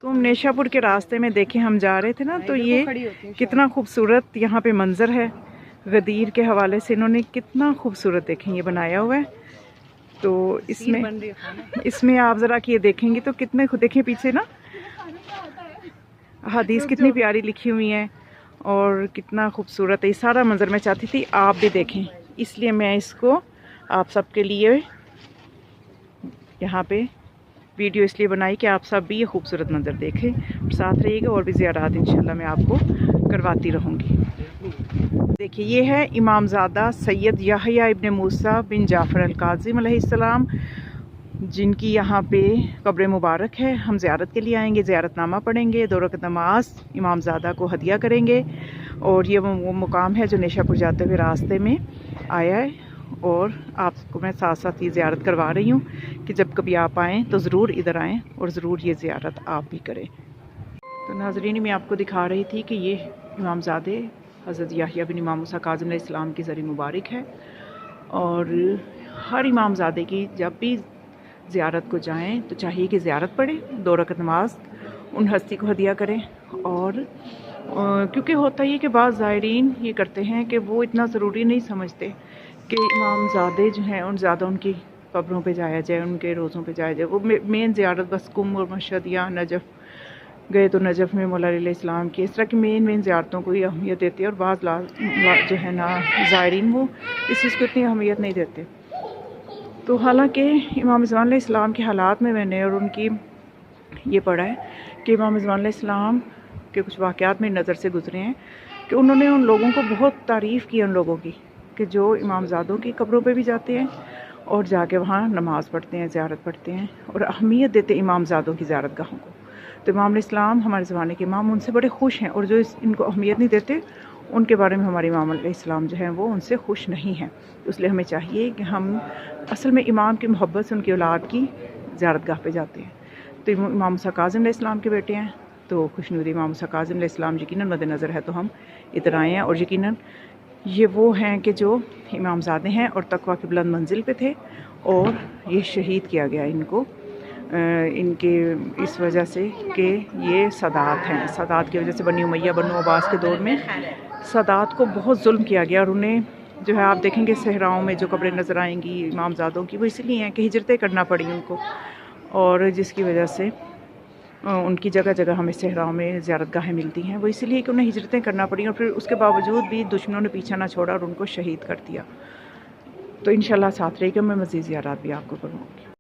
तो हम नेशापुर के रास्ते में देखे, हम जा रहे थे ना, तो ये कितना खूबसूरत यहाँ पे मंजर है। गदीर के हवाले से इन्होंने कितना खूबसूरत देखें ये बनाया हुआ है। तो इसमें आप ज़रा कि ये देखेंगे तो कितने देखें पीछे ना हदीस कितनी प्यारी लिखी हुई है और कितना खूबसूरत है ये सारा मंजर। मैं चाहती थी आप भी देखें, इसलिए मैं इसको आप सबके लिए यहाँ पे वीडियो इसलिए बनाई कि आप सब भी ये खूबसूरत मंजर देखें और साथ रहिएगा। और भी ज़ियारत इंशाल्लाह मैं आपको करवाती रहूँगी। देखिए ये है इमामज़ादा सैयद याहिया इब्न मूसा बिन जाफ़र अल-काज़िम अलैहिस्सलाम, जिनकी यहाँ पे कब्र मुबारक है। हम ज़ियारत के लिए आएंगे, ज़ियारतनामा पढ़ेंगे, 2 रकात नमाज इमामज़ादा को हदिया करेंगे। और ये वो मुकाम है जो नेशापुर जाते हुए रास्ते में आया है। और आपको मैं साथ साथ ये ज़ियारत करवा रही हूँ कि जब कभी आप आएँ तो ज़रूर इधर आएँ और ज़रूर ये ज़ियारत आप भी करें। तो नाज़रीन, मैं आपको दिखा रही थी कि ये इमामज़ादे हज़रत याहिया बिन इमाम मूसा काज़िम अलैहिस्सलाम की ज़री मुबारक है। और हर इमामज़ादे की जब भी ज़ियारत को जाएं तो चाहिए कि ज़ियारत पढ़ें, 2 रकात नमाज उन हस्ती को हदिया करें। और क्योंकि होता ही है कि बाज़ ज़ायरीन ये करते हैं कि वो इतना ज़रूरी नहीं समझते कि इमामज़ादे जो हैं उन ज़्यादा उनकी कब्रों पे जाया जाए, उनके रोज़ों पे जाया जाए। वो मेन ज़ियारत बस कुम और मशहद या नजफ़ गए तो नजफ़ में मौला अलैहिस्सलाम की, इस तरह की मेन ज़ियारतों को ही अहमियत देते हैं। और बाज़ जो है ना ज़ायरीन वो इस चीज़ को इतनी अहमियत नहीं देते। तो हालांकि इमाम रिज़वान अलैहिस्सलाम के हालात में मैंने और उनकी ये पढ़ा है कि इमाम रिज़वान अलैहिस्सलाम के कुछ वाक़यात में नज़र से गुज़रे हैं कि उन्होंने उन लोगों को बहुत तारीफ़ की, उन लोगों की कि जो इमामज़ादों की कब्रों पे भी जाते हैं और जाके वहाँ नमाज़ पढ़ते हैं, ज़ियारत पढ़ते हैं और अहमियत देते हैं इमामज़ादों की ज़ियारत गाहों को। तो इमाम अलैहिस्सलाम हमारे ज़माने के इमाम उनसे बड़े खुश हैं, और जो इनको अहमियत नहीं देते उनके बारे में हमारे इमाम अलैहिस्सलाम जो हैं वो उनसे खुश नहीं हैं। तो इसलिए हमें चाहिए कि हम असल में इमाम की मोहब्बत से उनकी औलाद की ज़ियारत गाह पे जाते हैं। तो इमाम मूसा काज़िम अलैहिस्सलाम के बेटे हैं, तो खुशनुद इमाम मूसा काज़िम अलैहिस्सलाम यकीनन मद्देनज़र है, तो हम इधर आए हैं। और यकीनन ये वो हैं कि जो इमामज़ादे हैं और तक़वा की बुलंद मंजिल पे थे और ये शहीद किया गया इनको इनके इस वजह से कि ये सदात हैं। सदात की वजह से बनी उमैया बनु अब्बास के दौर में सदात को बहुत जुल्म किया गया। और उन्हें जो है आप देखेंगे सहराओं में जो कब्रें नज़र आएंगी इमामज़ादों की, वो इसलिए हैं कि हिजरतें करना पड़ी उनको, और जिसकी वजह से उनकी जगह जगह हमें सहराओं में ज़ियारतगाहें मिलती हैं। वो इसलिए कि उन्हें हिजरतें करना पड़ी और फिर उसके बावजूद भी दुश्मनों ने पीछा ना छोड़ा और उनको शहीद कर दिया। तो इंशाल्लाह साथ रहिएगा, मैं मज़ीद ज़ियारत भी आपको करूँगी।